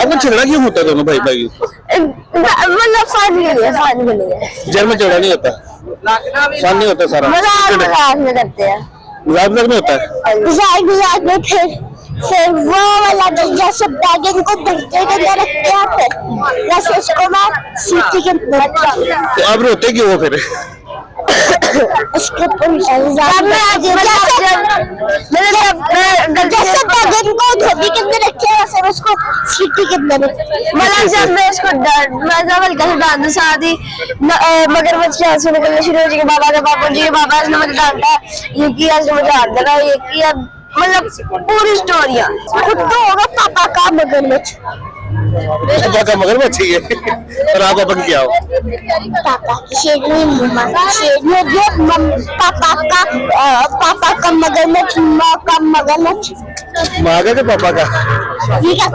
आपका झगड़ा क्यों होता है दोनों भाई भाई? मतलब फन के लिए जेल में झगड़ा नहीं होता, फन नहीं होता सारा, मजाक में करते हैं, मजाक में होता है। मजाक में फिर वो वाला जैसे बैगन को भरते के अंदर रखते हैं वैसे उसको मैं सीटी के अंदर तो आप रोते क्यों हो फिर? उसके ऊपर जैसे बैगन को धोबी के अंदर रखते हैं वैसे उसको सीटी के अंदर मतलब जब मैं उसको हल्का सा डाल दूं साथ ही मगरमच्छ यहाँ से निकलना शुरू हो जाएगी। बाबा के पापा जी बाबा ने मुझे डांटा ये किया मुझे हाथ लगा ये किया मतलब पूरी स्टोरियाँ खुद तो होगा पापा का मगरमच्छ, पापा का मगरमच्छ ही है और आप पापा की क्या हो? पापा की शेरनी मम्मा पापा का मगरमच्छ माँ का मगरमच्छ माँ का पापा का ये क्या